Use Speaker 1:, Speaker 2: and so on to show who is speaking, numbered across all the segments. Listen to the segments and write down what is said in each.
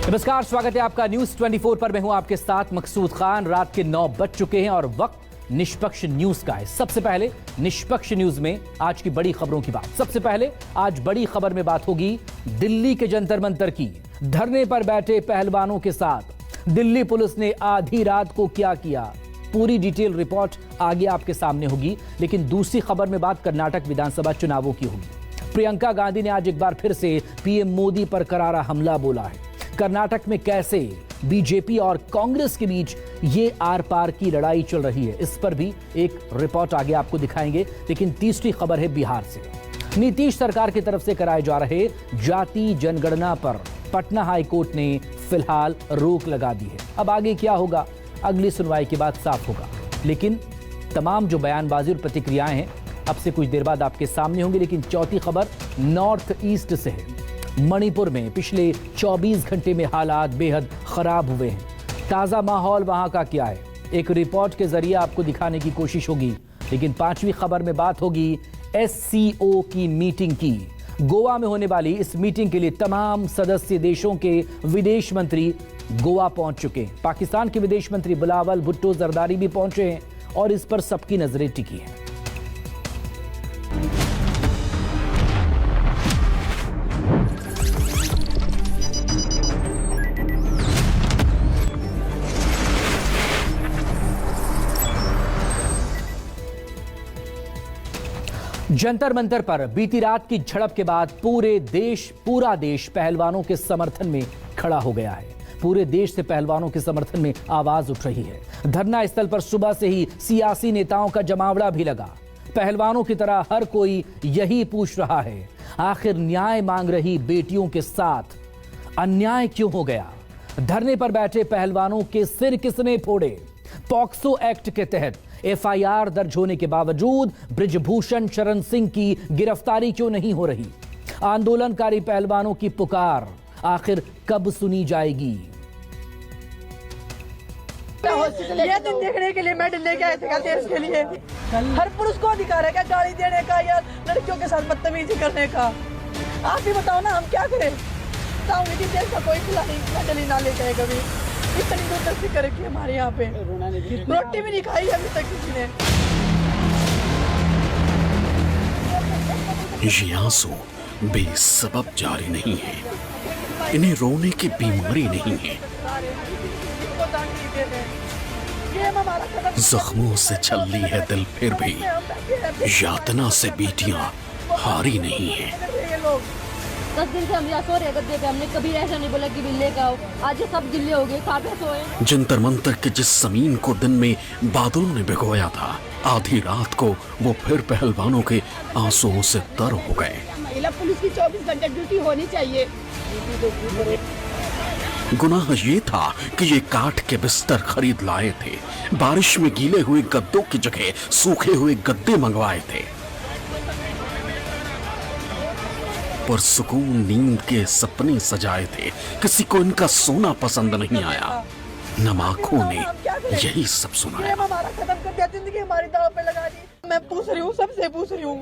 Speaker 1: नमस्कार, स्वागत है आपका न्यूज 24 पर। मैं हूं आपके साथ मकसूद खान। रात के 9 बज चुके हैं और वक्त निष्पक्ष न्यूज का है। सबसे पहले निष्पक्ष न्यूज में आज की बड़ी खबरों की बात। सबसे पहले आज बड़ी खबर में बात होगी दिल्ली के जंतर मंतर की। धरने पर बैठे पहलवानों के साथ दिल्ली पुलिस ने आधी रात को क्या किया, पूरी डिटेल रिपोर्ट आगे आपके सामने होगी। लेकिन दूसरी खबर में बात कर्नाटक विधानसभा चुनावों की होगी। प्रियंका गांधी ने आज एक बार फिर से पीएम मोदी पर करारा हमला बोला है। कर्नाटक में कैसे बीजेपी और कांग्रेस के बीच ये आर पार की लड़ाई चल रही है, इस पर भी एक रिपोर्ट आगे आपको दिखाएंगे। लेकिन तीसरी खबर है बिहार से। नीतीश सरकार की तरफ से कराए जा रहे जाति जनगणना पर पटना हाई कोर्ट ने फिलहाल रोक लगा दी है। अब आगे क्या होगा, अगली सुनवाई के बाद साफ होगा। लेकिन तमाम जो बयानबाजी और प्रतिक्रियाएं हैं अब से कुछ देर बाद आपके सामने होंगी। लेकिन चौथी खबर नॉर्थ ईस्ट से है। मणिपुर में पिछले 24 घंटे में हालात बेहद खराब हुए हैं। ताजा माहौल वहां का क्या है, एक रिपोर्ट के जरिए आपको दिखाने की कोशिश होगी। लेकिन पांचवी खबर में बात होगी एससीओ की मीटिंग की। गोवा में होने वाली इस मीटिंग के लिए तमाम सदस्य देशों के विदेश मंत्री गोवा पहुंच चुके हैं। पाकिस्तान के विदेश मंत्री बिलावल भुट्टो जरदारी भी पहुंचे हैं और इस पर सबकी नजरें टिकी हैं। जंतर मंतर पर बीती रात की झड़प के बाद पूरा देश पहलवानों के समर्थन में खड़ा हो गया है। पूरे देश से पहलवानों के समर्थन में आवाज उठ रही है। धरना स्थल पर सुबह से ही सियासी नेताओं का जमावड़ा भी लगा। पहलवानों की तरह हर कोई यही पूछ रहा है, आखिर न्याय मांग रही बेटियों के साथ अन्याय क्यों हो गया? धरने पर बैठे पहलवानों के सिर किसने फोड़े? पॉक्सो एक्ट के तहत एफआईआर दर्ज होने के बावजूद बृजभूषण शरण सिंह की गिरफ्तारी क्यों नहीं हो रही? आंदोलनकारी पहलवानों की पुकार आखिर कब सुनी जाएगी?
Speaker 2: ये दिन देखने के लिए मेडल लेके आए थे देश के लिए। हर पुरुष को अधिकार है क्या गाली देने का या लड़कियों के साथ बदतमीजी करने का? आप ही बताओ ना, हम क्या करें? चाहूंगी कि देश का कोई खिलाड़ी मेडल ही ना लेके आए कभी। इतनी दूरदर्शी कर रखी है हमारे यहाँ पे, रोटी भी नहीं खाई अभी तक किसी ने।
Speaker 3: ये आंसू बेसबब जारी नहीं है, इन्हें रोने की बीमारी नहीं है। जख्मों से छल्ली है दिल फिर भी, यातना से बेटियां हारी नहीं है।
Speaker 4: 10 दिन से हम यहाँ सो रहे गद्दे पे, हमने कभी ऐसा नहीं बोला कि बिल्ले का हो। आज ये सब गिल्ले हो गए, खाते सोए।
Speaker 3: जंतर मंतर के जिस जमीन को दिन में बादलों ने भिगोया था, आधी रात को वो फिर पहलवानों के आंसुओं से तर हो गए।
Speaker 2: महिला पुलिस की 24 घंटे ड्यूटी होनी चाहिए।
Speaker 3: गुनाह ये था कि ये काठ के बिस्तर खरीद लाए थे, बारिश में गीले हुए गद्दों की जगह सूखे हुए गद्दे मंगवाए थे। पर सुकून नींद के सपने सजाए थे, किसी को इनका सोना पसंद नहीं आया। नम आंखों ने यही सब सुनाया।
Speaker 2: हमारा खत्म कर दिया, जिंदगी हमारी दांव पे लगा दी। मैं पूछ रही हूँ, सबसे पूछ रही हूँ,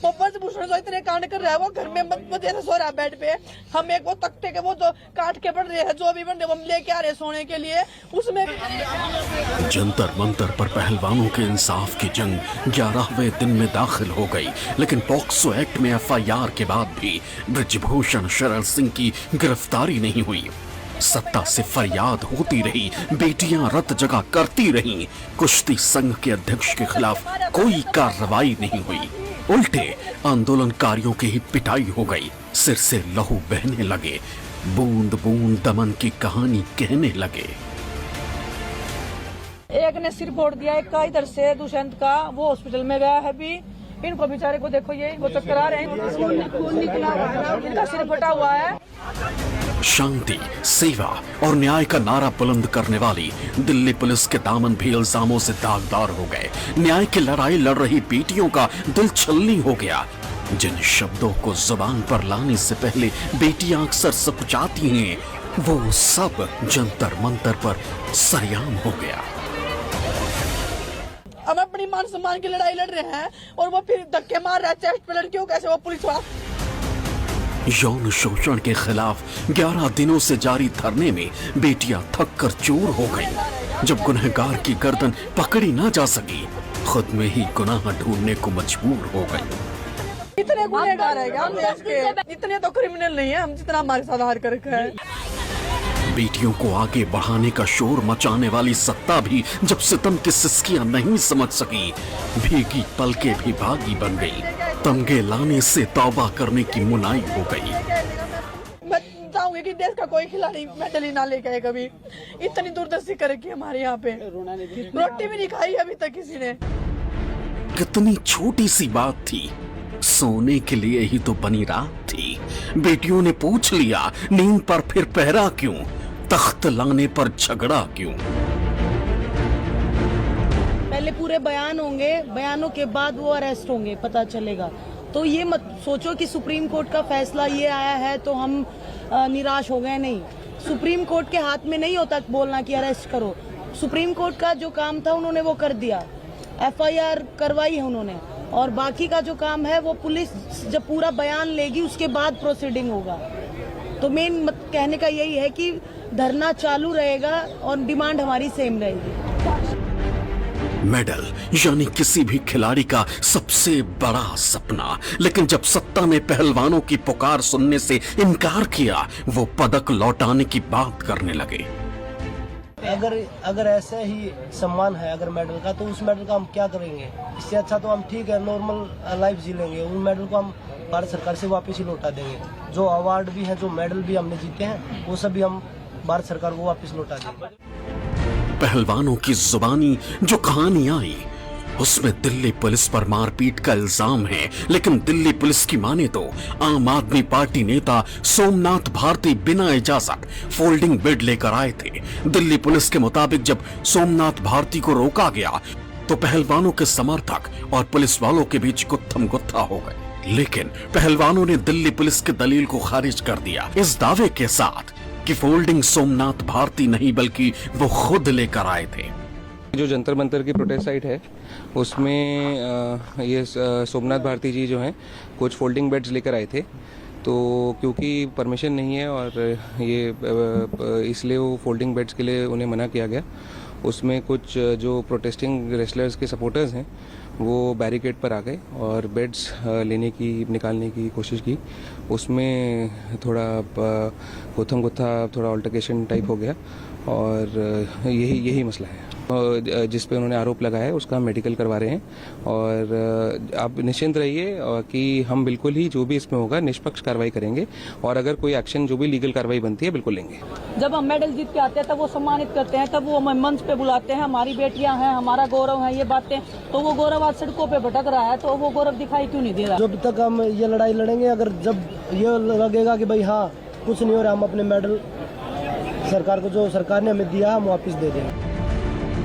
Speaker 2: वो ब्रजभूषण जो इतने कांड कर रहा है, वो घर में मत सो रहा है बेड पे। हम एक वो तख्ते के वो जो काट के बन रहे हैं, जो भी बन रहे, वो हम लेके आ रहे सोने के लिए, उसमें
Speaker 3: जंतर मंतर पर पहलवानों के इंसाफ की जंग 11वें दिन में दाखिल हो गई। लेकिन पॉक्सो एक्ट में एफआईआर के बाद भी बृजभूषण शरण सिंह की गिरफ्तारी नहीं हुई। सत्ता से फरियाद होती रही, बेटियां रत जगह करती रहीं। कुश्ती संघ के अध्यक्ष के खिलाफ कोई कार्रवाई नहीं हुई, उल्टे आंदोलनकारियों की ही पिटाई हो गई। सिर से लहू बहने लगे, बूंद बूंद दमन की कहानी कहने लगे।
Speaker 2: एक ने सिर फोड़ दिया, एक का इधर से दुष्यंत का, वो हॉस्पिटल में गया है अभी। इनको बेचारे को देखो, ये वो चक्कर आ रहे हैं, खून निकला हुआ है, इनका सिर फटा हुआ है।
Speaker 3: शांति, सेवा और न्याय का नारा बुलंद करने वाली दिल्ली पुलिस के दामन भी इल्जामों से दागदार हो गए। न्याय की लड़ाई लड़ रही बेटियों का दिल छलनी हो गया। जिन शब्दों को जुबान पर लाने से पहले बेटियां अक्सर सकुचाती हैं, वो सब जंतर मंतर पर सरेआम हो गया।
Speaker 2: हम अपनी मान सम्मान की लड़ाई लड़ रहे हैं और वो फिर धक्के मार रहा है चेस्ट पे लड़कियों। कैसे वो पुलिस वाला
Speaker 3: यौन शोषण के खिलाफ 11 दिनों से जारी धरने में बेटियां थक कर चूर हो गई। जब गुनहगार की गर्दन पकड़ी ना जा सकी, खुद में ही गुनाह ढूंढने को मजबूर हो गई।
Speaker 2: इतने गुनहगार है क्या हम देश के? इतने तो क्रिमिनल नहीं है हम जितना हमारे साथ हार कर रखा है।
Speaker 3: बेटियों को आगे बढ़ाने का शोर मचाने वाली सत्ता भी जब सितम की सिसकियां नहीं समझ सकी, भीगी पलके भी भागी बन गई। तमगे लाने से तौबा करने की मुनाई हो गई।
Speaker 2: मैं चाहूंगी कि देश का कोई खिलाड़ी मेडल ही ना लेके आए कभी। इतनी दूरदर्शी करेगी हमारे यहाँ पे, रोटी भी नहीं खाई अभी तक किसी ने।
Speaker 3: कितनी छोटी सी बात थी, सोने के लिए ही तो बनी रात थी। बेटियों ने पूछ लिया, नींद पर फिर पहरा क्यों, तख्त लाने पर झगड़ा क्यों।
Speaker 5: पहले पूरे बयान होंगे, बयानों के बाद वो अरेस्ट होंगे, पता चलेगा। तो ये मत सोचो कि सुप्रीम कोर्ट का फैसला ये आया है तो हम निराश हो गए। नहीं, सुप्रीम कोर्ट के हाथ में नहीं होता बोलना कि अरेस्ट करो। सुप्रीम कोर्ट का जो काम था उन्होंने वो कर दिया, FIR करवाई है उन्होंने, और बाकी का जो काम है वो पुलिस जब पूरा बयान लेगी उसके बाद प्रोसीडिंग होगा। तो मेन कहने का यही है कि धरना चालू रहेगा और डिमांड हमारी सेम रहेगी।
Speaker 3: मेडल यानी किसी भी खिलाड़ी का सबसे बड़ा सपना, लेकिन जब सत्ता ने पहलवानों की पुकार सुनने से इनकार किया, वो पदक लौटाने की बात करने लगे।
Speaker 6: अगर ऐसा ही सम्मान है अगर मेडल का, तो उस मेडल का हम क्या करेंगे? इससे अच्छा तो हम ठीक है नॉर्मल लाइफ जी लेंगे। उन मेडल को हम भारत सरकार से वापस ही लौटा देंगे। जो अवार्ड भी हैं, जो मेडल भी हमने जीते हैं, वो सभी हम भारत सरकार को वापस लौटा देंगे।
Speaker 3: पहलवानों की जुबानी जो कहानी आई, उसमें दिल्ली पुलिस पर मारपीट का इल्जाम है, लेकिन दिल्ली पुलिस की माने तो आम आदमी पार्टी नेता सोमनाथ भारती बिना इजाजत फोल्डिंग बेड लेकर आए थे। दिल्ली पुलिस के मुताबिक जब सोमनाथ भारती को रोका गया तो पहलवानों के समर्थक और पुलिस वालों के बीच गुत्थम गुत्था हो गए, लेकिन पहलवानों ने दिल्ली पुलिस की दलील को खारिज कर दिया, इस दावे के साथ कि फोल्डिंग सोमनाथ भारती नहीं बल्कि वो खुद लेकर आए थे।
Speaker 7: जो जंतर मंतर की प्रोटेस्ट साइट है उसमें ये सोमनाथ भारती जी जो हैं कुछ फोल्डिंग बेड्स लेकर आए थे, तो क्योंकि परमिशन नहीं है और ये इसलिए वो फोल्डिंग बेड्स के लिए उन्हें मना किया गया। उसमें कुछ जो प्रोटेस्टिंग रेसलर्स के सपोर्टर्स हैं वो बैरिकेड पर आ गए और बेड्स निकालने की कोशिश की। उसमें थोड़ा गुत्थम गुत्था, थोड़ा अल्टरकेशन टाइप हो गया और यही मसला है जिस पे उन्होंने आरोप लगाया है। उसका मेडिकल करवा रहे हैं और आप निश्चिंत रहिए कि हम बिल्कुल ही जो भी इसमें होगा निष्पक्ष कार्रवाई करेंगे और अगर कोई एक्शन जो भी लीगल कार्रवाई बनती है बिल्कुल लेंगे।
Speaker 5: जब हम मेडल जीत के आते हैं तब वो सम्मानित करते हैं, तब वो हमें मंच पे बुलाते हैं, हमारी बेटियां हैं, हमारा गौरव है, ये बातें। तो वो गौरव आज सड़कों पे भटक रहा है, तो वो गौरव दिखाई क्यों नहीं दे रहा?
Speaker 6: जब तक हम ये लड़ाई लड़ेंगे, अगर जब ये लगेगा कि भाई हाँ कुछ नहीं हो रहा, हम अपने मेडल सरकार को, जो सरकार ने हमें दिया, हम वापस दे देंगे।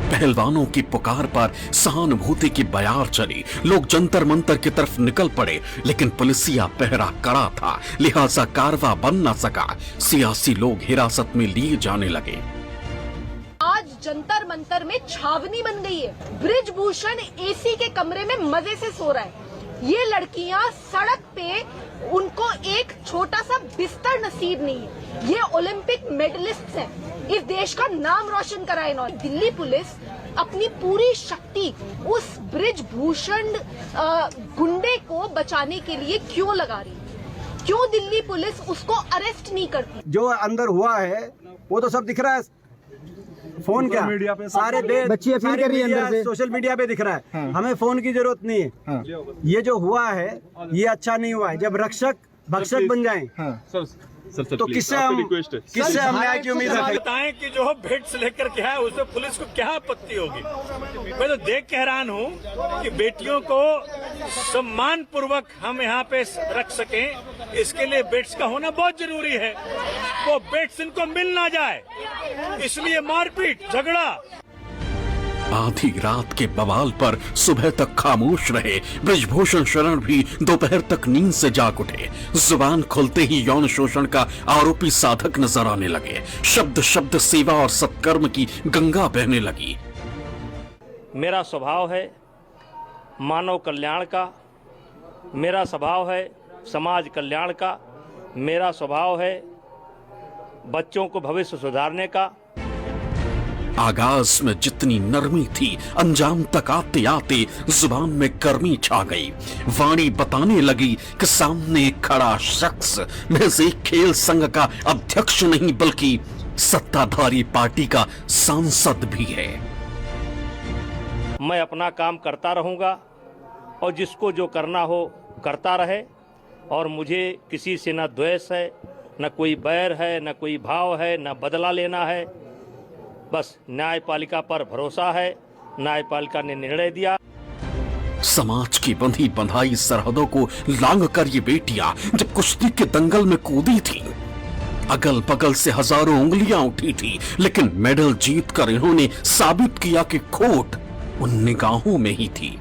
Speaker 3: पहलवानों की पुकार पर सहानुभूति की बयार चली, लोग जंतर मंतर की तरफ निकल पड़े, लेकिन पुलिसिया पहरा कड़ा था, लिहाजा कारवा बन न सका। सियासी लोग हिरासत में लिए जाने लगे।
Speaker 8: आज जंतर मंतर में छावनी बन गई है। ब्रिजभूषण AC के कमरे में मजे से सो रहा है। ये लड़कियां सड़क पे, उनको एक छोटा सा बिस्तर नसीब नहीं है। ये ओलंपिक मेडलिस्ट हैं, इस देश का नाम रोशन करा इन्होंने। दिल्ली पुलिस अपनी पूरी शक्ति उस ब्रिजभूषण गुंडे को बचाने के लिए क्यों लगा रही है? क्यों दिल्ली पुलिस उसको अरेस्ट नहीं करती?
Speaker 9: जो अंदर हुआ है वो तो सब दिख रहा है, फोन क्या मीडिया पे सारे बच्ची अपील कर रही है अंदर से, सोशल मीडिया पे दिख रहा है। हाँ। हमें फोन की जरूरत नहीं है। हाँ। ये जो हुआ है ये अच्छा नहीं हुआ है। जब रक्षक भक्षक बन जाएं, हाँ। तो किससे हम न्याय की उम्मीद रखें?
Speaker 10: बताएं कि जो भेंट से लेकर के है उसमें पुलिस को क्या आपत्ति होगी? मैं तो देख के हैरान हूँ कि बेटियों को सम्मान पूर्वक हम यहाँ पे रख सकें, इसके लिए बेड्स का होना बहुत जरूरी है। वो बेड्स इनको मिल ना जाए, इसलिए मारपीट झगड़ा।
Speaker 3: आधी रात के बवाल पर सुबह तक खामोश रहे ब्रिजभूषण शरण भी दोपहर तक नींद से जाग उठे। जुबान खुलते ही यौन शोषण का आरोपी साधक नजर आने लगे। शब्द शब्द सेवा और सत्कर्म की गंगा बहने लगी।
Speaker 10: मेरा स्वभाव है मानव कल्याण का, मेरा स्वभाव है समाज कल्याण का, मेरा स्वभाव है बच्चों को भविष्य सुधारने का।
Speaker 3: आगाज में जितनी नरमी थी, अंजाम तक आते आते जुबान में गर्मी छा गई। वाणी बताने लगी कि सामने खड़ा शख्स महज एक खेल संघ का अध्यक्ष नहीं बल्कि सत्ताधारी पार्टी का सांसद भी है।
Speaker 10: मैं अपना काम करता रहूंगा और जिसको जो करना हो करता रहे, और मुझे किसी से न द्वेष है, न कोई बैर है, न कोई भाव है, न बदला लेना है। बस न्यायपालिका पर भरोसा है। न्यायपालिका ने निर्णय दिया।
Speaker 3: समाज की बंधी बंधाई सरहदों को लांघ कर ये बेटियां जब कुश्ती के दंगल में कूदी थी, अगल बगल से हजारों उंगलियां उठी थी, लेकिन मेडल जीतकर इन्होंने साबित किया कि खोट उन निगाहों में ही थी,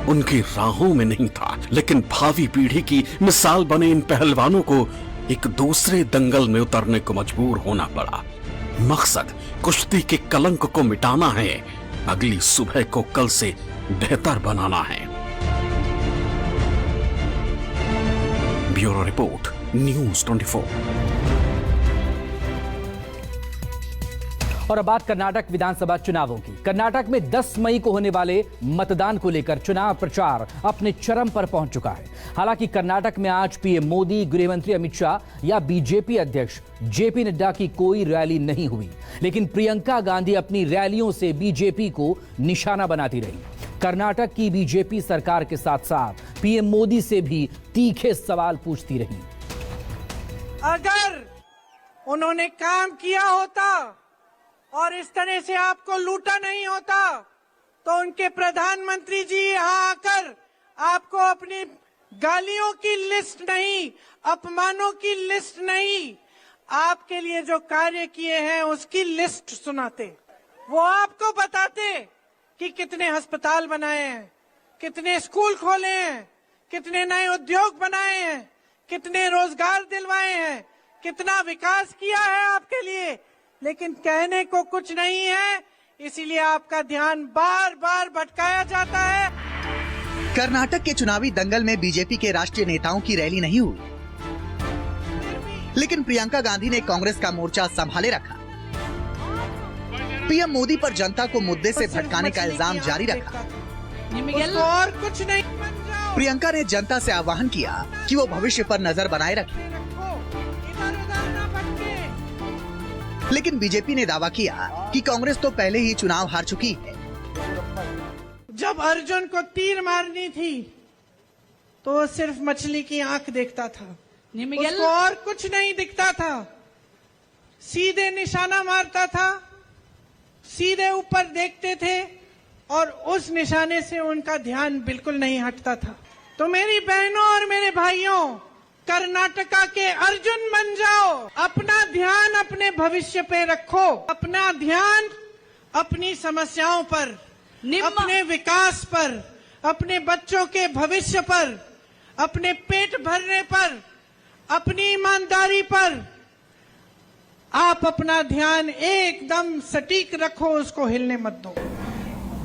Speaker 3: उनकी राहों में नहीं था। लेकिन भावी पीढ़ी की मिसाल बने इन पहलवानों को एक दूसरे दंगल में उतरने को मजबूर होना पड़ा। मकसद कुश्ती के कलंक को मिटाना है, अगली सुबह को कल से बेहतर बनाना है। Bureau report, news 24।
Speaker 1: और अब बात कर्नाटक विधानसभा चुनावों की। कर्नाटक में 10 मई को होने वाले मतदान को लेकर चुनाव प्रचार अपने चरम पर पहुंच चुका है। हालांकि कर्नाटक में आज पीएम मोदी, गृहमंत्री अमित शाह या बीजेपी अध्यक्ष जेपी नड्डा की कोई रैली नहीं हुई, लेकिन प्रियंका गांधी अपनी रैलियों से बीजेपी को निशाना बनाती रही। कर्नाटक की बीजेपी सरकार के साथ साथ पीएम मोदी से भी तीखे सवाल पूछती रही।
Speaker 2: अगर उन्होंने काम किया होता और इस तरह से आपको लूटा नहीं होता, तो उनके प्रधानमंत्री जी यहाँ आकर आपको अपनी गालियों की लिस्ट नहीं, अपमानों की लिस्ट नहीं, आपके लिए जो कार्य किए हैं उसकी लिस्ट सुनाते। वो आपको बताते कि कितने अस्पताल बनाए हैं, कितने स्कूल खोले हैं, कितने नए उद्योग बनाए हैं, कितने रोजगार दिलवाए हैं, कितना विकास किया है आपके लिए। लेकिन कहने को कुछ नहीं है, इसीलिए आपका ध्यान बार बार भटकाया जाता है।
Speaker 11: कर्नाटक के चुनावी दंगल में बीजेपी के राष्ट्रीय नेताओं की रैली नहीं हुई, लेकिन प्रियंका गांधी ने कांग्रेस का मोर्चा संभाले रखा। पीएम मोदी पर जनता को मुद्दे से भटकाने का इल्जाम जारी रखा।
Speaker 2: और कुछ नहीं।
Speaker 11: प्रियंका ने जनता से आह्वान किया कि वो भविष्य पर नजर बनाए रखें, लेकिन बीजेपी ने दावा किया कि कांग्रेस तो पहले ही चुनाव हार चुकी है।
Speaker 2: जब अर्जुन को तीर मारनी थी तो वो सिर्फ मछली की आंख देखता था, उसको और कुछ नहीं दिखता था। सीधे निशाना मारता था, सीधे ऊपर देखते थे और उस निशाने से उनका ध्यान बिल्कुल नहीं हटता था। तो मेरी बहनों और मेरे भाइयों, कर्नाटका के अर्जुन बन जाओ। अपना ध्यान अपने भविष्य पे रखो, अपना ध्यान अपनी समस्याओं पर, अपने विकास पर, अपने बच्चों के भविष्य पर, अपने पेट भरने पर, अपनी ईमानदारी पर आप अपना ध्यान एकदम सटीक रखो, उसको हिलने मत दो।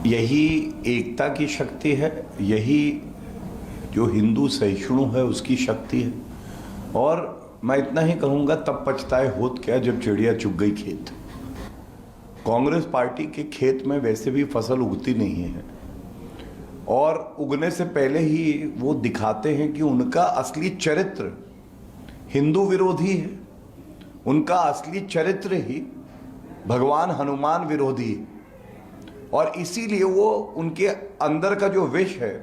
Speaker 12: यही एकता की शक्ति है, यही जो हिंदू सहिष्णु है उसकी शक्ति है। और मैं इतना ही कहूंगा, तब पछताए होत क्या जब चिड़िया चुग गई खेत। कांग्रेस पार्टी के खेत में वैसे भी फसल उगती नहीं है और उगने से पहले ही वो दिखाते हैं कि उनका असली चरित्र हिंदू विरोधी है, उनका असली चरित्र ही भगवान हनुमान विरोधी है। और इसीलिए वो उनके अंदर का जो विष है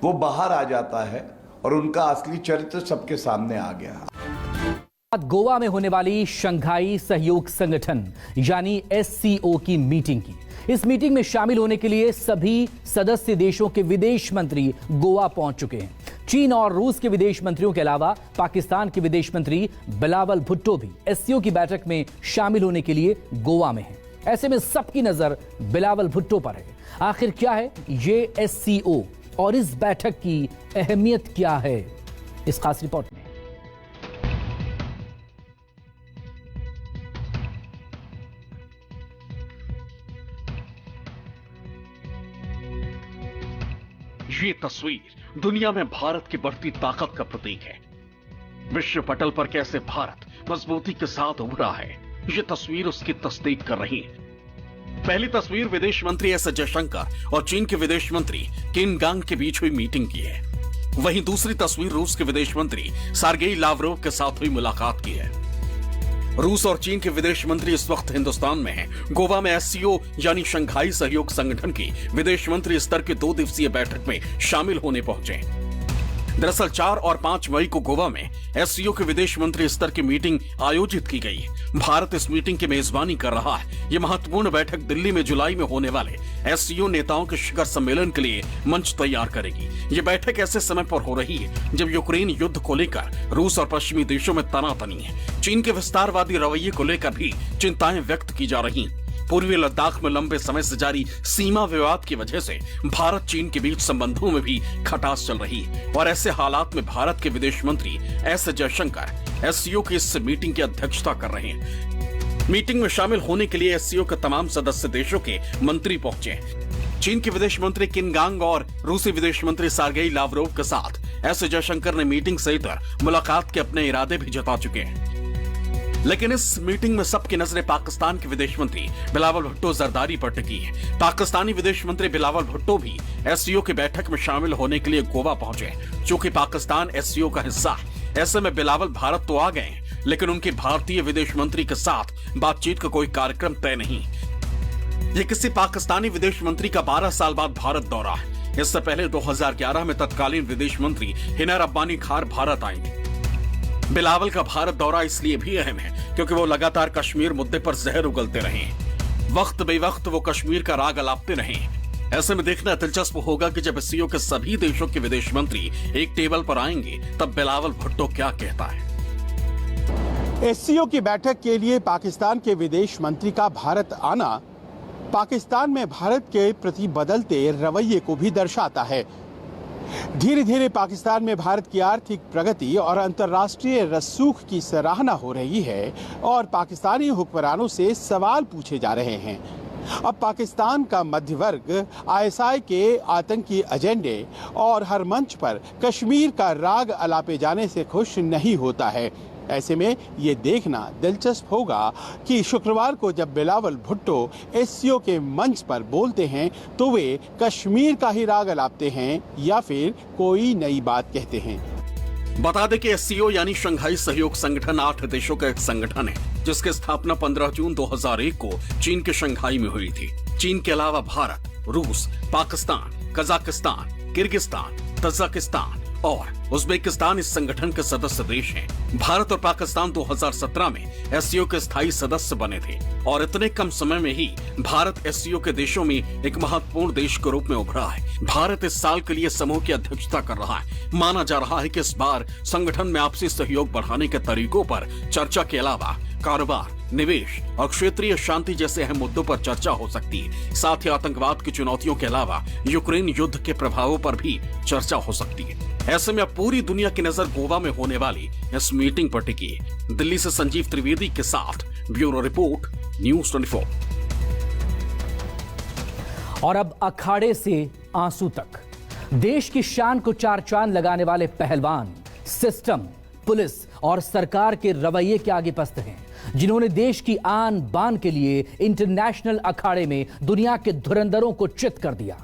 Speaker 12: वो बाहर आ जाता है और उनका असली चरित्र सबके सामने आ गया।
Speaker 1: गोवा में होने वाली शंघाई सहयोग संगठन यानी SCO की मीटिंग की। इस मीटिंग में शामिल होने के लिए सभी सदस्य देशों के विदेश मंत्री गोवा पहुंच चुके हैं। चीन और रूस के विदेश मंत्रियों के अलावा पाकिस्तान के विदेश मंत्री बिलावल भुट्टो भी SCO की बैठक में शामिल होने के लिए गोवा में हैं। ऐसे में सबकी नजर बिलावल भुट्टो पर है। आखिर क्या है ये SCO और इस बैठक की अहमियत क्या है, इस खास रिपोर्ट में।
Speaker 3: ये तस्वीर दुनिया में भारत की बढ़ती ताकत का प्रतीक है। विश्व पटल पर कैसे भारत मजबूती के साथ उभरा है, ये तस्वीर उसकी तस्दीक कर रही है। पहली तस्वीर विदेश मंत्री एस जयशंकर और चीन के विदेश मंत्री किम गांग के बीच हुई मीटिंग की है। वहीं दूसरी तस्वीर रूस के विदेश मंत्री सर्गेई लावरोव के साथ हुई मुलाकात की है। रूस और चीन के विदेश मंत्री इस वक्त हिंदुस्तान में हैं। गोवा में एससीओ यानी शंघाई सहयोग संगठन की विदेश मंत्री स्तर की 2 दिवसीय बैठक में शामिल होने पहुंचे। दरअसल 4 और 5 मई को गोवा में एससीओ के विदेश मंत्री स्तर की मीटिंग आयोजित की गई। भारत इस मीटिंग की मेजबानी कर रहा है। ये महत्वपूर्ण बैठक दिल्ली में जुलाई में होने वाले एससीओ नेताओं के शिखर सम्मेलन के लिए मंच तैयार करेगी। ये बैठक ऐसे समय पर हो रही है जब यूक्रेन युद्ध को लेकर रूस और पश्चिमी देशों में तनातनी है। चीन के विस्तारवादी रवैये को लेकर भी चिंताएं व्यक्त की जा रही। पूर्वी लद्दाख में लंबे समय से जारी सीमा विवाद की वजह से भारत चीन के बीच संबंधों में भी खटास चल रही है और ऐसे हालात में भारत के विदेश मंत्री एस जयशंकर एससीओ की इस मीटिंग की अध्यक्षता कर रहे हैं। मीटिंग में शामिल होने के लिए एससीओ के तमाम सदस्य देशों के मंत्री पहुंचे। चीन के विदेश मंत्री किम गांग और रूसी विदेश मंत्री सर्गेई लावरोव के साथ एस जयशंकर ने मीटिंग सहित मुलाकात के अपने इरादे भी जता चुके हैं। लेकिन इस मीटिंग में सबकी नजरें पाकिस्तान के विदेश मंत्री बिलावल भुट्टो जरदारी पर टिकी है। पाकिस्तानी विदेश मंत्री बिलावल भुट्टो भी एससीओ की बैठक में शामिल होने के लिए गोवा पहुंचे। चूंकि पाकिस्तान एससीओ का हिस्सा है, ऐसे में बिलावल भारत तो आ गए, लेकिन उनके भारतीय विदेश मंत्री के साथ बातचीत का कोई कार्यक्रम तय नहीं। ये किसी पाकिस्तानी विदेश मंत्री का 12 साल बाद भारत दौरा है। इससे पहले 2011 में तत्कालीन विदेश मंत्री हिना रब्बानी खार भारत आई थी। बिलावल का भारत दौरा इसलिए भी अहम है क्योंकि वो लगातार कश्मीर मुद्दे पर जहर उगलते रहे। वक्त बेवक्त वो कश्मीर का राग अलापते रहे। ऐसे में देखना दिलचस्प होगा कि जब एससीओ के सभी देशों के विदेश मंत्री एक टेबल पर आएंगे तब बिलावल भुट्टो क्या कहता है।
Speaker 13: एससीओ की बैठक के लिए पाकिस्तान के विदेश मंत्री का भारत आना पाकिस्तान में भारत के प्रति बदलते रवैये को भी दर्शाता है। धीरे धीरे पाकिस्तान में भारत की आर्थिक प्रगति और अंतर्राष्ट्रीय रसूख की सराहना हो रही है और पाकिस्तानी हुक्मरानों से सवाल पूछे जा रहे हैं। अब पाकिस्तान का मध्य वर्ग आईएसआई के आतंकी एजेंडे और हर मंच पर कश्मीर का राग अलापे जाने से खुश नहीं होता है। ऐसे में ये देखना दिलचस्प होगा कि शुक्रवार को जब बिलावल भुट्टो एससीओ के मंच पर बोलते हैं तो वे कश्मीर का ही राग अलापते हैं या फिर कोई नई बात कहते हैं।
Speaker 3: बता दें कि एससीओ यानी शंघाई सहयोग संगठन 8 देशों का एक संगठन है जिसकी स्थापना 15 जून 2001 को चीन के शंघाई में हुई थी। चीन के अलावा भारत, रूस, पाकिस्तान, कजाकिस्तान, किर्गिस्तान, तजाकिस्तान और उज्बेकिस्तान इस संगठन के सदस्य देश हैं। भारत और पाकिस्तान 2017 में एससीओ के स्थायी सदस्य बने थे और इतने कम समय में ही भारत एससीओ के देशों में एक महत्वपूर्ण देश के रूप में उभरा है। भारत इस साल के लिए समूह की अध्यक्षता कर रहा है। माना जा रहा है कि इस बार संगठन में आपसी सहयोग बढ़ाने के तरीकों पर चर्चा के अलावा कारोबार, निवेश और क्षेत्रीय शांति जैसे अहम मुद्दों पर चर्चा हो सकती है। साथ ही आतंकवाद की चुनौतियों के अलावा यूक्रेन युद्ध के प्रभावों पर भी चर्चा हो सकती है। ऐसे में अब पूरी दुनिया की नजर गोवा में होने वाली इस मीटिंग पर टिकी है। दिल्ली से संजीव त्रिवेदी के साथ ब्यूरो रिपोर्ट, न्यूज़ 24।
Speaker 1: और अब अखाड़े से आंसू तक देश की शान को चार चांद लगाने वाले पहलवान सिस्टम, पुलिस और सरकार के रवैये के आगे पस्त हैं, जिन्होंने देश की आन बान के लिए इंटरनेशनल अखाड़े में दुनिया के धुरंधरों को चित कर दिया।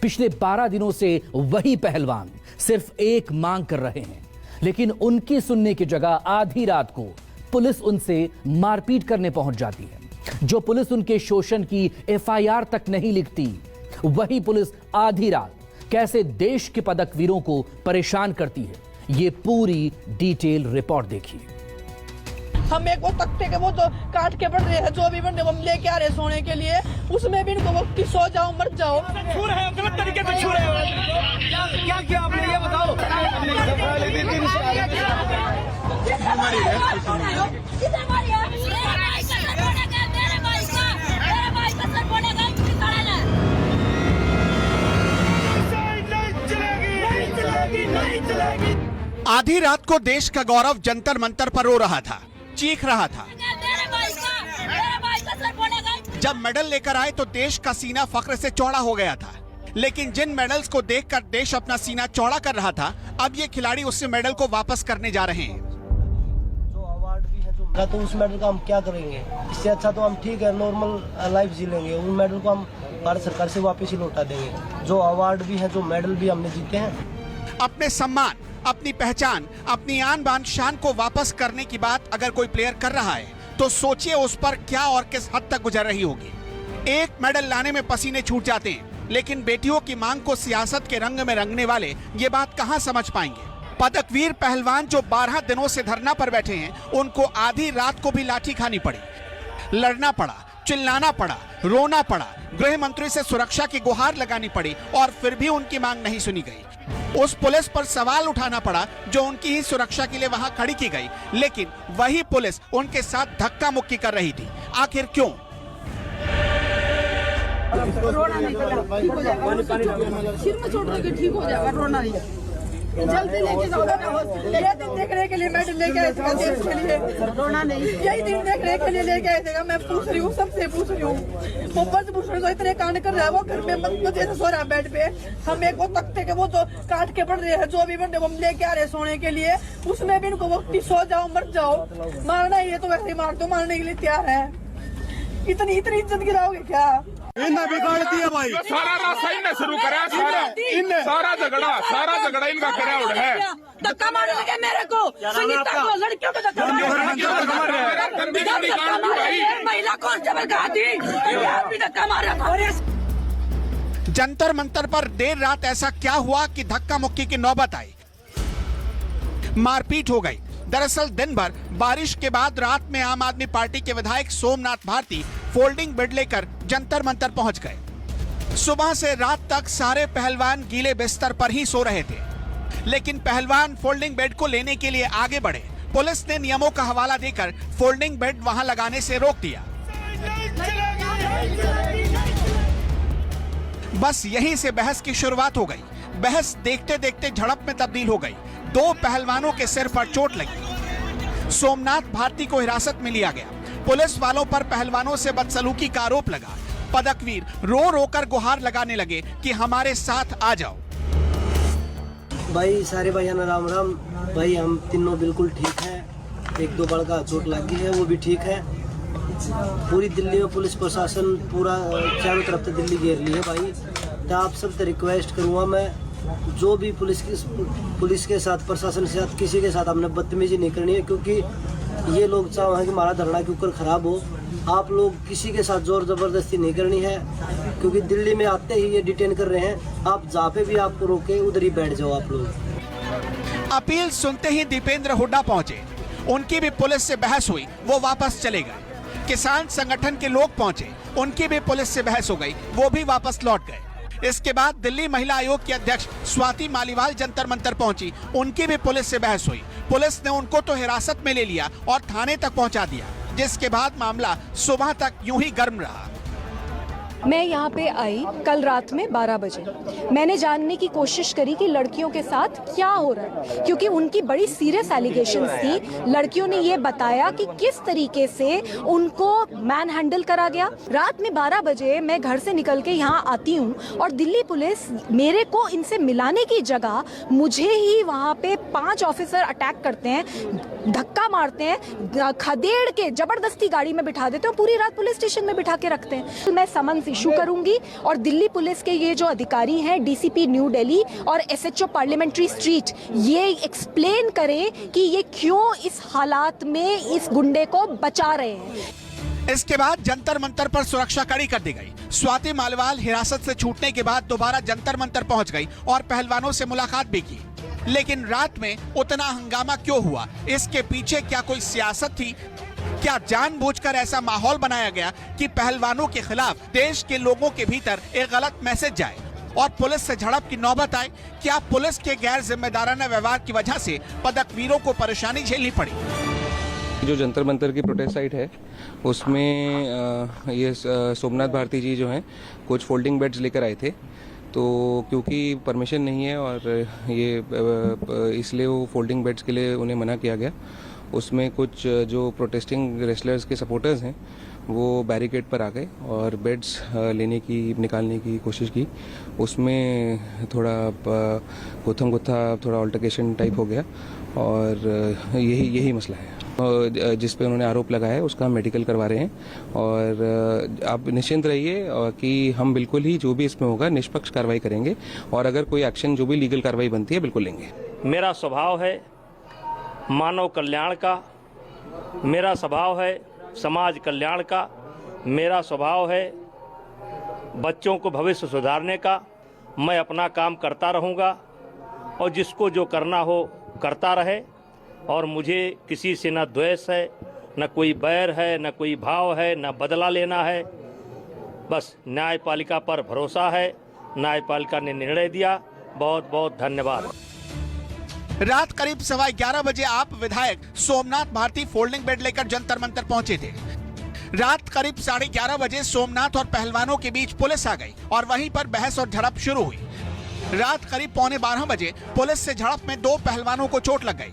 Speaker 1: पिछले 12 दिनों से वही पहलवान सिर्फ एक मांग कर रहे हैं, लेकिन उनकी सुनने की जगह आधी रात को पुलिस उनसे मारपीट करने पहुंच जाती है। जो पुलिस उनके शोषण की एफआईआर तक नहीं लिखती, वही पुलिस आधी रात कैसे देश के पदक वीरों को परेशान करती है, ये पूरी डिटेल रिपोर्ट देखिए।
Speaker 2: हम एक वो तख्ते के वो जो काट के बढ़ रहे हैं, जो भी बन रहे हम लेके आ रहे हैं सोने के लिए, उसमें भी इनको वो कि सो जाओ मर जाओ। छू रहे हैं, गलत तरीके से छू रहे हैं। क्या किया आपने ये बताओ।
Speaker 13: आधी रात को देश का गौरव जंतर मंतर पर रो रहा था, चीख रहा था। जब मेडल लेकर आए तो देश का सीना फख्र से चौड़ा हो गया था, लेकिन जिन मेडल्स को देखकर देश अपना सीना चौड़ा कर रहा था, अब ये खिलाड़ी उससे मेडल को वापस करने जा रहे हैं।
Speaker 6: तो उस मेडल का हम क्या करेंगे? इससे अच्छा तो हम ठीक है नॉर्मल लाइफ जी लेंगे। उन मेडल को हम भारत सरकार से वापस ही लौटा देंगे। जो अवार्ड भी है, जो मेडल भी हमने जीते हैं।
Speaker 13: अपने सम्मान, अपनी पहचान, अपनी आन बान शान को वापस करने की बात अगर कोई प्लेयर कर रहा है तो सोचिए उस पर क्या और किस हद तक गुजर रही होगी। एक मेडल लाने में पसीने छूट जाते हैं, लेकिन बेटियों की मांग को सियासत के रंग में रंगने वाले ये बात कहां समझ पाएंगे। पदकवीर पहलवान जो 12 दिनों से धरना पर बैठे हैं, उनको आधी रात को भी लाठी खानी पड़ी, लड़ना पड़ा, चिल्लाना पड़ा, रोना पड़ा, गृह मंत्री से सुरक्षा की गुहार लगानी पड़ी और फिर भी उनकी मांग नहीं सुनी गई। उस पुलिस पर सवाल उठाना पड़ा जो उनकी ही सुरक्षा के लिए वहां खड़ी की गई, लेकिन वही पुलिस उनके साथ धक्का मुक्की कर रही थी। आखिर क्यों?
Speaker 2: रोना नहीं, ठीक हो जाएगा, सिर में चोट लगी ठीक हो जाएगा, रोना नहीं, जल्दी लेके जाओ। ये दिन देखने के लिए मेडल लेके आए थे देश के लिए, रोना नहीं, यही दिन देखने के लिए लेके आए थे। मैं पूछ रही हूँ, सबसे पूछ रही हूँ, वो ब्रजभूषण को इतने कांड कर रहा है, वो घर में मजे से सो रहा है बेड पे, हम एक वो तख्ते के वो जो काट के पड़ रहे हैं, जो भी बंदे को हम लेके आ रहे सोने के लिए, उसमें भी इनको वो सो जाओ मर जाओ, मारना ही है तो वैसे ही मार दो, मारने के लिए तैयार है। इतनी इज्जत गिराओगे क्या?
Speaker 13: इन्हें बिगाड़ दिया भाई,
Speaker 14: सारा रास्ता इनने शुरू करा, सारा झगड़ा इनका करा उड़ है।
Speaker 2: धक्का मारने लगे मेरे को, संगीता को, लड़कियों को धक्का महिला कांस्टेबल का हाथी धक्का मार रहा।
Speaker 13: जंतर मंतर पर देर रात ऐसा क्या हुआ कि धक्का मुक्की की नौबत आई, मारपीट हो गई। दरअसल दिन भर बारिश के बाद रात में आम आदमी पार्टी के विधायक सोमनाथ भारती फोल्डिंग बेड लेकर जंतर मंतर पहुंच गए। सुबह से रात तक सारे पहलवान गीले बिस्तर पर ही सो रहे थे, लेकिन पहलवान फोल्डिंग बेड को लेने के लिए आगे बढ़े। पुलिस ने नियमों का हवाला देकर फोल्डिंग बेड वहां लगाने से रोक दिया। बस यहीं से बहस की शुरुआत हो गई। बहस देखते देखते झड़प में तब्दील हो गई। 2 पहलवानों के सिर पर चोट लगी। सोमनाथ भारती को हिरासत में लिया गया। पुलिस वालों पर पहलवानों से बदसलूकी का आरोप लगा। पदकवीर रो रो कर गुहार लगाने लगे कि हमारे साथ आ जाओ।
Speaker 6: भाई सारे भाइयों ने राम राम। भाई हम तीनों बिल्कुल ठीक हैं। 1-2 बार का चोट लगी है, वो भी ठीक है। पूरी दिल्ली में पुलिस प्रशासन पूरा चारों तरफ से दिल्ली घेर ली है भाई। तो आप सबसे रिक्वेस्ट करूँगा मैं, जो भी पुलिस के साथ, प्रशासन के साथ, किसी के साथ हमने बदतमीजी नहीं करनी है, क्योंकि ये लोग चाहे कि हमारा धरना के ऊपर खराब हो। आप लोग किसी के साथ जोर जबरदस्ती नहीं करनी है, क्योंकि दिल्ली में आते ही ये डिटेन कर रहे हैं। आप जहाँ पे भी आपको रोके उधर ही बैठ जाओ आप लोग।
Speaker 13: अपील सुनते ही दीपेंद्र हुड्डा पहुंचे। उनकी भी पुलिस से बहस हुई, वो वापस चले गए। किसान संगठन के लोग पहुंचे, उनकी भी पुलिस से बहस हो गई, वो भी वापस लौट गए। इसके बाद दिल्ली महिला आयोग की अध्यक्ष स्वाति मालीवाल जंतर मंतर पहुंची, उनकी भी पुलिस से बहस हुई। पुलिस ने उनको तो हिरासत में ले लिया और थाने तक पहुंचा दिया, जिसके बाद मामला सुबह तक यूं ही गर्म रहा।
Speaker 15: मैं यहाँ पे आई कल रात में 12 बजे। मैंने जानने की कोशिश करी कि लड़कियों के साथ क्या हो रहा है, क्योंकि उनकी बड़ी सीरियस एलिगेशंस थी। लड़कियों ने ये बताया कि किस तरीके से उनको मैन हैंडल करा गया। रात में 12 बजे मैं घर से निकल के यहाँ आती हूँ और दिल्ली पुलिस मेरे को इनसे मिलाने की जगह मुझे ही वहाँ पे 5 ऑफिसर अटैक करते हैं, धक्का मारते हैं, खदेड़ के जबरदस्ती गाड़ी में बिठा देते हैं, पूरी रात पुलिस स्टेशन में बिठा के रखते हैं। मैं समन्स इशू करूंगी और दिल्ली पुलिस के ये जो अधिकारी हैं, डीसीपी न्यू दिल्ली और एसएचओ पार्लियामेंट्री स्ट्रीट, ये एक्सप्लेन करें कि ये क्यों इस हालात में इस गुंडे को बचा रहे हैं।
Speaker 13: इसके बाद जंतर मंतर पर सुरक्षा कड़ी कर दी गई। स्वाति मालीवाल हिरासत से छूटने के बाद दोबारा जंतर मंतर पहुंच गई और पहलवानों से मुलाकात भी की। लेकिन रात में उतना हंगामा क्यों हुआ? इसके पीछे क्या कोई सियासत थी? क्या जानबूझकर ऐसा माहौल बनाया गया कि पहलवानों के खिलाफ देश के लोगों के भीतर एक गलत मैसेज जाए और पुलिस से झड़प की नौबत आए? क्या पुलिस के गैर जिम्मेदाराना व्यवहार की वजह से पदकवीरों को परेशानी झेलनी पड़ी?
Speaker 7: जो जंतर मंतर की प्रोटेस्ट साइट है, उसमें ये सोमनाथ भारती जी जो हैं कुछ फोल्डिंग बेड्स लेकर आए थे, तो क्योंकि परमिशन नहीं है और ये इसलिए वो फोल्डिंग बेड्स के लिए उन्हें मना किया गया। उसमें कुछ जो प्रोटेस्टिंग रेसलर्स के सपोर्टर्स हैं वो बैरिकेड पर आ गए और बेड्स निकालने की कोशिश की। उसमें थोड़ा गुत्थम गुत्था, थोड़ा ऑल्टरकेशन टाइप हो गया और यही मसला है। जिस पे उन्होंने आरोप लगाया है उसका हम मेडिकल करवा रहे हैं और आप निश्चिंत रहिए कि हम बिल्कुल ही जो भी इसमें होगा निष्पक्ष कार्रवाई करेंगे और अगर कोई एक्शन जो भी लीगल कार्रवाई बनती है बिल्कुल लेंगे।
Speaker 10: मेरा स्वभाव है मानव कल्याण का, मेरा स्वभाव है समाज कल्याण का, मेरा स्वभाव है बच्चों को भविष्य सुधारने का। मैं अपना काम करता रहूँगा और जिसको जो करना हो करता रहे और मुझे किसी से न द्वेष है, न कोई बैर है, न कोई भाव है, न बदला लेना है। बस न्यायपालिका पर भरोसा है, न्यायपालिका ने निर्णय दिया। बहुत बहुत धन्यवाद।
Speaker 11: रात करीब 11:15 बजे आप विधायक सोमनाथ भारती फोल्डिंग बेड लेकर जंतर मंतर पहुंचे थे। रात करीब 11:30 बजे सोमनाथ और पहलवानों के बीच पुलिस आ गई और वहीं पर बहस और झड़प शुरू हुई। रात करीब 11:45 बजे पुलिस से झड़प में 2 पहलवानों को चोट लग गई।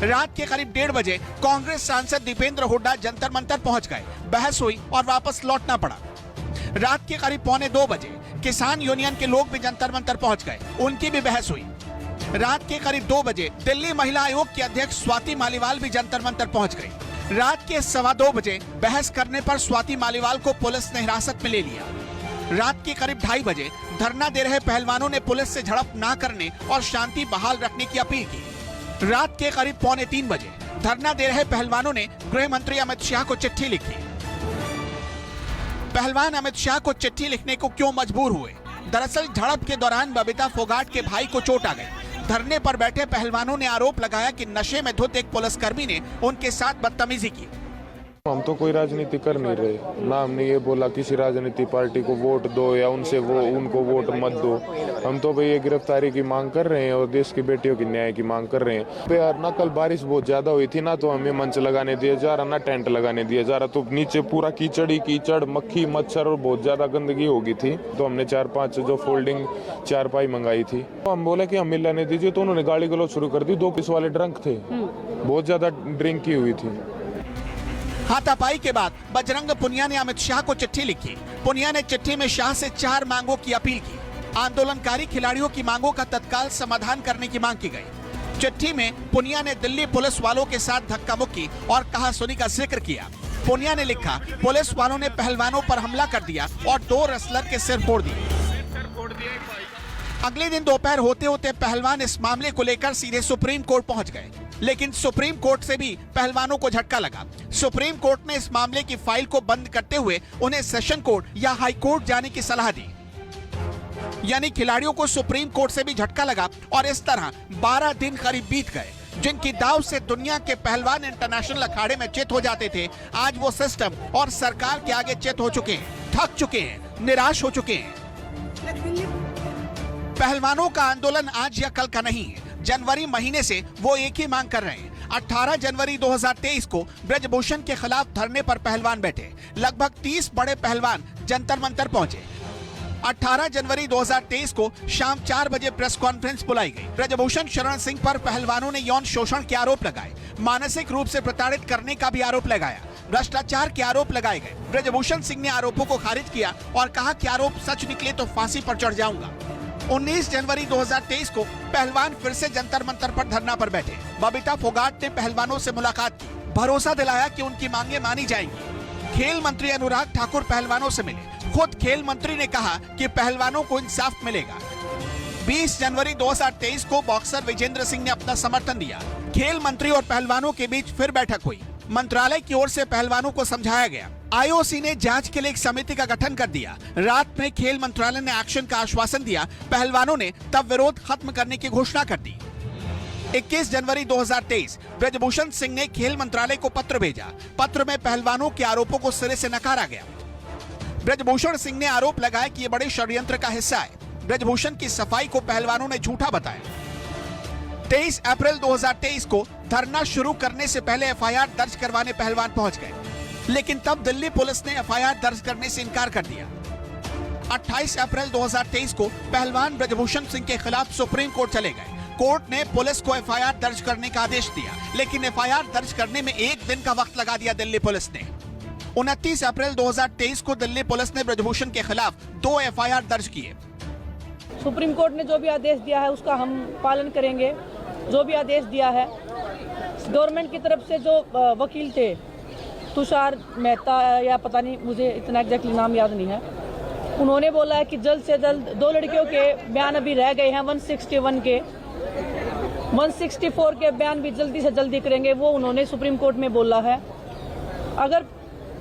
Speaker 11: रात के करीब 1:30 बजे कांग्रेस सांसद दीपेंद्र हुड्डा जंतर मंतर पहुंच गए, बहस हुई और वापस लौटना पड़ा। रात के करीब 1:45 बजे किसान यूनियन के लोग भी जंतर मंतर पहुंच गए, उनकी भी बहस हुई। रात के करीब 2 बजे दिल्ली महिला आयोग की अध्यक्ष स्वाति मालीवाल भी जंतर मंतर पहुंच गई। रात के 2:15 बजे बहस करने पर स्वाति मालीवाल को पुलिस ने हिरासत में ले लिया। रात के करीब 2:30 बजे धरना दे रहे पहलवानों ने पुलिस से झड़प ना करने और शांति बहाल रखने की अपील की। रात के करीब 2:45 बजे धरना दे रहे पहलवानों ने गृह मंत्री अमित शाह को चिट्ठी लिखी। पहलवान अमित शाह को चिट्ठी लिखने को क्यों मजबूर हुए? दरअसल झड़प के दौरान बबीता फोगाट के भाई को चोट आ गई। धरने पर बैठे पहलवानों ने आरोप लगाया कि नशे में धुत एक पुलिसकर्मी ने उनके साथ बदतमीजी की।
Speaker 14: हम तो कोई राजनीति कर नहीं रहे ना, हमने ये बोला किसी राजनीतिक पार्टी को वोट दो या उनको वोट मत दो। हम तो भाई ये गिरफ्तारी की मांग कर रहे हैं और देश की बेटियों की न्याय की मांग कर रहे हैं। पे यार ना कल बारिश बहुत ज्यादा हुई थी ना, तो हमें मंच लगाने दिया जा रहा, ना टेंट लगाने दिया जा रहा, तो नीचे पूरा कीचड़ मक्खी मच्छर और बहुत ज्यादा गंदगी हो गई थी। तो हमने 4-5 जो फोल्डिंग चारपाई मंगाई थी, तो हम बोले कि हमें लाने दीजिए, तो उन्होंने गाली गलौज शुरू कर दी। 2 पुलिस वाले ड्रंक थे, बहुत ज्यादा ड्रिंक की हुई थी।
Speaker 11: हाथापाई के बाद बजरंग पुनिया ने अमित शाह को चिट्ठी लिखी। पुनिया ने चिट्ठी में शाह से 4 मांगों की अपील की। आंदोलनकारी खिलाड़ियों की मांगों का तत्काल समाधान करने की मांग की गई। चिट्ठी में पुनिया ने दिल्ली पुलिस वालों के साथ धक्का मुक्की और कहासुनी का जिक्र किया। पुनिया ने लिखा, पुलिस वालों ने पहलवानों पर हमला कर दिया और 2 रेसलर के सिर फोड़ दिए। अगले दिन दोपहर होते होते पहलवान इस मामले को लेकर सीधे सुप्रीम कोर्ट पहुंच गए, लेकिन सुप्रीम कोर्ट से भी पहलवानों को झटका लगा। सुप्रीम कोर्ट ने इस मामले की फाइल को बंद करते हुए उन्हें सेशन कोर्ट या हाई कोर्ट जाने की सलाह दी। यानी खिलाड़ियों को सुप्रीम कोर्ट से भी झटका लगा और इस तरह 12 दिन करीब बीत गए। जिनकी दाव से दुनिया के पहलवान इंटरनेशनल अखाड़े में चित हो जाते थे, आज वो सिस्टम और सरकार के आगे चित हो चुके हैं, थक चुके हैं, निराश हो चुके हैं। पहलवानों का आंदोलन आज या कल का नहीं है। जनवरी महीने से वो एक ही मांग कर रहे हैं। 18 जनवरी 2023 को ब्रजभूषण के खिलाफ धरने पर पहलवान बैठे। लगभग 30 बड़े पहलवान जंतर मंतर पहुंचे। 18 जनवरी 2023 को शाम 4 बजे प्रेस कॉन्फ्रेंस बुलाई गई। ब्रजभूषण शरण सिंह पर पहलवानों ने यौन शोषण के आरोप लगाए, मानसिक रूप से प्रताड़ित करने का भी आरोप लगाया, भ्रष्टाचार के आरोप लगाए गए। ब्रजभूषण सिंह ने आरोपों को खारिज किया और कहा कि आरोप सच निकले तो फांसी पर चढ़ जाऊंगा। 19 जनवरी 2023 को पहलवान फिर से जंतर मंतर पर धरना पर बैठे। बबीता फोगाट ने पहलवानों से मुलाकात की, भरोसा दिलाया कि उनकी मांगे मानी जाएंगी। खेल मंत्री अनुराग ठाकुर पहलवानों से मिले। खुद खेल मंत्री ने कहा कि पहलवानों को इंसाफ मिलेगा। 20 जनवरी 2023 को बॉक्सर विजेंद्र सिंह ने अपना समर्थन दिया। खेल मंत्री और पहलवानों के बीच फिर बैठक हुई। मंत्रालय की ओर से पहलवानों को समझाया गया। आईओसी ने जांच के लिए एक समिति का गठन कर दिया। रात में खेल मंत्रालय ने एक्शन का आश्वासन दिया। पहलवानों ने तब विरोध खत्म करने की घोषणा कर दी। 21 जनवरी 2023 ब्रजभूषण सिंह ने खेल मंत्रालय को पत्र भेजा। पत्र में पहलवानों के आरोपों को सिरे से नकारा गया। ब्रजभूषण सिंह ने आरोप लगाया कि ये बड़े षड्यंत्र का हिस्सा है। ब्रजभूषण की सफाई को पहलवानों ने झूठा बताया। 23 अप्रैल 2023 को धरना शुरू करने से पहले एफआईआर दर्ज करवाने पहलवान पहुंच गए, लेकिन तब दिल्ली पुलिस ने एफआईआर दर्ज करने से इनकार कर दिया। 28 अप्रैल 2023 को पहलवान ब्रजभूषण सिंह के खिलाफ सुप्रीम कोर्ट चले गए। कोर्ट ने पुलिस को एफआईआर दर्ज करने का आदेश दिया, लेकिन एफआईआर दर्ज करने में 1 दिन का वक्त लगा दिया दिल्ली पुलिस ने। 29 अप्रैल 2023 को दिल्ली पुलिस ने ब्रजभूषण के खिलाफ 2 एफआईआर दर्ज किए।
Speaker 2: सुप्रीम कोर्ट ने जो भी आदेश दिया है उसका हम पालन करेंगे। जो भी आदेश दिया है गवर्नमेंट की तरफ से जो वकील थे तुषार मेहता या पता नहीं, मुझे इतना एग्जैक्टली नाम याद नहीं है, उन्होंने बोला है कि जल्द से जल्द 2 लड़कियों के बयान अभी रह गए हैं 161 के, 164 के बयान भी जल्दी से जल्दी करेंगे, वो उन्होंने सुप्रीम कोर्ट में बोला है। अगर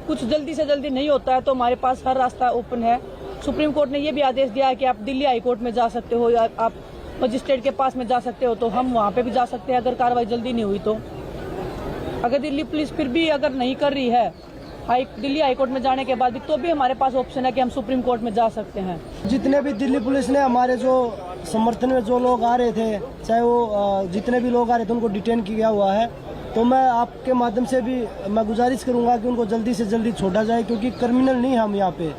Speaker 2: कुछ जल्दी से जल्दी नहीं होता है तो हमारे पास हर रास्ता ओपन है। सुप्रीम कोर्ट ने ये भी आदेश दिया है कि आप दिल्ली हाई कोर्ट में जा सकते हो या आप मजिस्ट्रेट के पास में जा सकते हो, तो हम वहाँ पे भी जा सकते हैं अगर कार्रवाई जल्दी नहीं हुई तो। अगर दिल्ली पुलिस फिर भी अगर नहीं कर रही है दिल्ली हाई कोर्ट में जाने के बाद भी, तो भी हमारे पास ऑप्शन है कि हम सुप्रीम कोर्ट में जा सकते हैं।
Speaker 6: जितने भी दिल्ली पुलिस ने हमारे जो समर्थन में जो लोग आ रहे थे, चाहे वो जितने भी लोग आ रहे थे, उनको डिटेन किया हुआ है, तो मैं आपके माध्यम से भी मैं गुजारिश करूंगा कि उनको जल्दी से जल्दी छोड़ा जाए, क्योंकि क्रिमिनल नहीं है हम यहाँ पे।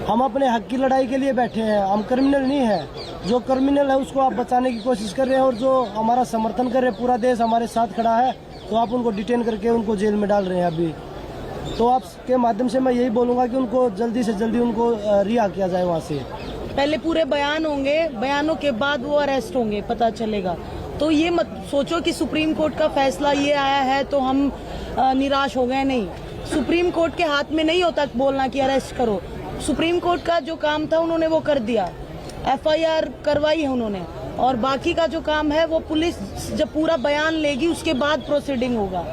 Speaker 6: हम अपने हक की लड़ाई के लिए बैठे हैं, हम क्रिमिनल नहीं है। जो क्रिमिनल है उसको आप बचाने की कोशिश कर रहे हैं, और जो हमारा समर्थन कर रहे हैं, पूरा देश हमारे साथ खड़ा है, तो आप उनको डिटेन करके उनको जेल में डाल रहे हैं अभी। तो आपके माध्यम से मैं यही बोलूँगा कि उनको जल्दी से जल्दी उनको रिहा किया जाए वहाँ से।
Speaker 5: पहले पूरे बयान होंगे, बयानों के बाद वो अरेस्ट होंगे, पता चलेगा। तो ये मत सोचो कि सुप्रीम कोर्ट का फैसला ये आया है तो हम निराश हो गए, नहीं। सुप्रीम कोर्ट के हाथ में नहीं होता बोलना कि अरेस्ट करो। सुप्रीम कोर्ट का जो काम था उन्होंने वो कर दिया, FIR करवाई है उन्होंने, और बाकी का जो काम है वो पुलिस जब पूरा बयान लेगी उसके बाद प्रोसीडिंग होगा।